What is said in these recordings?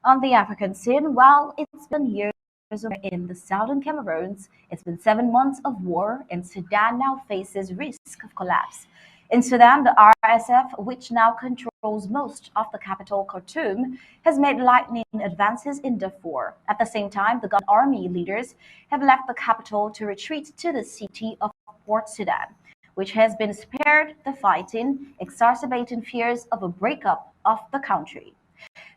on the African scene. While it's been years in the southern Cameroons, it's been 7 months of war, and Sudan now faces risk of collapse. In Sudan, the RSF, which now controls most of the capital Khartoum, has made lightning advances in Darfur. At the same time, the Gun army leaders have left the capital to retreat to the city of Port Sudan, which has been spared the fighting, exacerbating fears of a breakup of the country.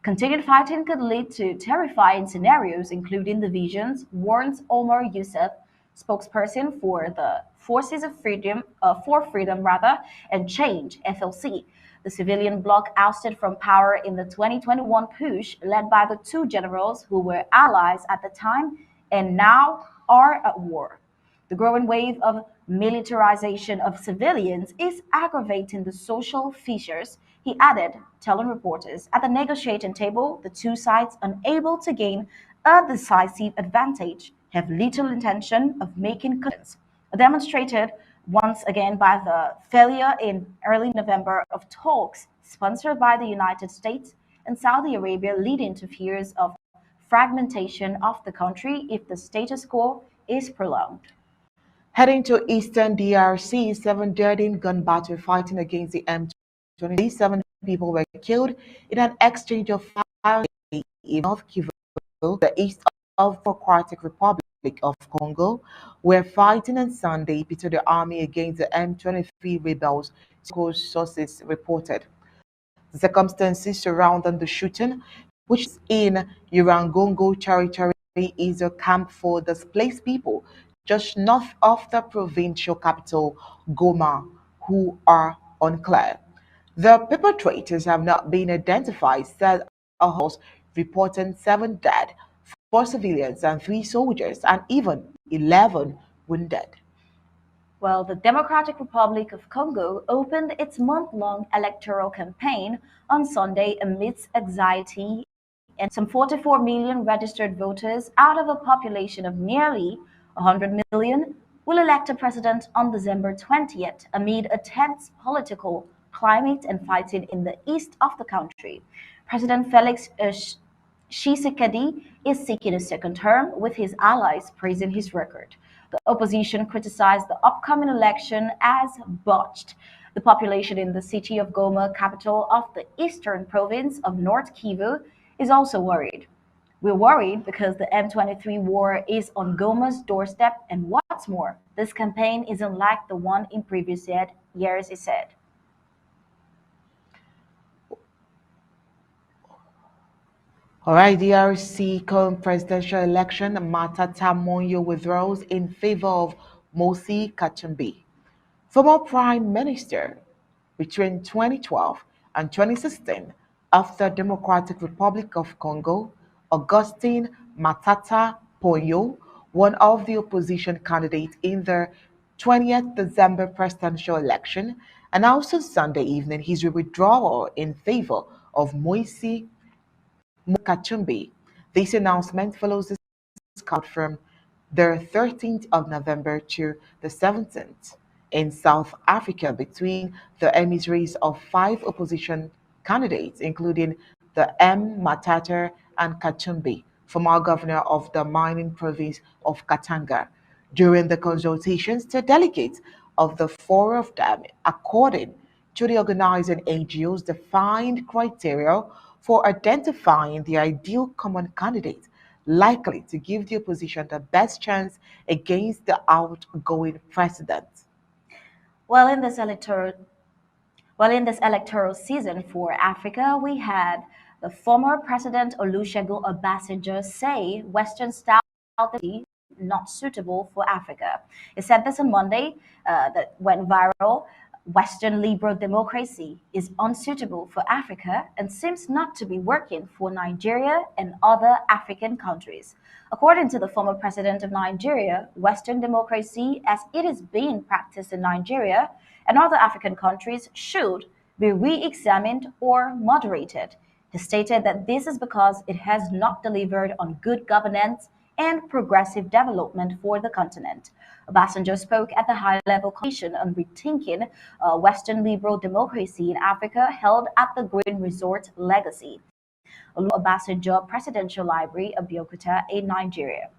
Continued fighting could lead to terrifying scenarios, including divisions, warns Omar Youssef, spokesperson for the Forces of Freedom, for Freedom rather, and Change (FLC), the civilian bloc ousted from power in the 2021 push, led by the two generals who were allies at the time and now are at war. The growing wave of militarization of civilians is aggravating the social fissures, he added, telling reporters. At the negotiating table, the two sides, unable to gain a decisive advantage, have little intention of making concessions, demonstrated once again by the failure in early November of talks sponsored by the United States and Saudi Arabia, leading to fears of fragmentation of the country if the status quo is prolonged. Heading to eastern DRC, seven dead in gun battle fighting against the M23. Seven people were killed in an exchange of fire in North Kivu, the east of the Democratic Republic of Congo, were fighting on Sunday between the army against the M23 rebels, sources reported. The circumstances surrounding the shooting, which is in Urangongo territory, is a camp for displaced people just north of the provincial capital, Goma, who are unclear. The perpetrators have not been identified, said a host reporting seven dead, four civilians and three soldiers, and even 11 wounded. Well, the Democratic Republic of Congo opened its month-long electoral campaign on Sunday amidst anxiety, and some 44 million registered voters out of a population of nearly 100 million will elect a president on December 20th amid a tense political climate and fighting in the east of the country. President Felix Tshisekedi is seeking a second term, with his allies praising his record. The opposition criticized the upcoming election as botched. The population in the city of Goma, capital of the eastern province of North Kivu, is also worried. We're worried because the M23 war is on Goma's doorstep, and what's more, this campaign isn't like the one in previous years, he said. All right, DRC current presidential election, Matata Monyo withdraws in favor of Mosi Kachembe. Former Prime Minister between 2012 and 2016 of the Democratic Republic of Congo, Augustin Matata Ponyo, one of the opposition candidates in the 20th December presidential election, announced on Sunday evening his withdrawal in favor of Moise Kachumbi. This announcement follows the scout from the 13th of November to the 17th in South Africa between the emissaries of five opposition candidates, including the M. Matata and Kachumbi, former governor of the mining province of Katanga. During the consultations, the delegates of the four of them, according to the organizing NGOs, defined criteria for identifying the ideal common candidate likely to give the opposition the best chance against the outgoing president. Well, in this electoral season for Africa, we had the former President Olusegun Obasanjo say Western style not suitable for Africa. He said this on Monday that went viral. Western liberal democracy is unsuitable for Africa and seems not to be working for Nigeria and other African countries. According to the former president of Nigeria, Western democracy, as it is being practiced in Nigeria and other African countries, should be re examined or moderated. He stated that this is because it has not delivered on good governance and progressive development for the continent. Obasanjo spoke at the high-level commission on rethinking Western liberal democracy in Africa held at the Green Resort Legacy. Obasanjo Presidential Library, Abeokuta in Nigeria.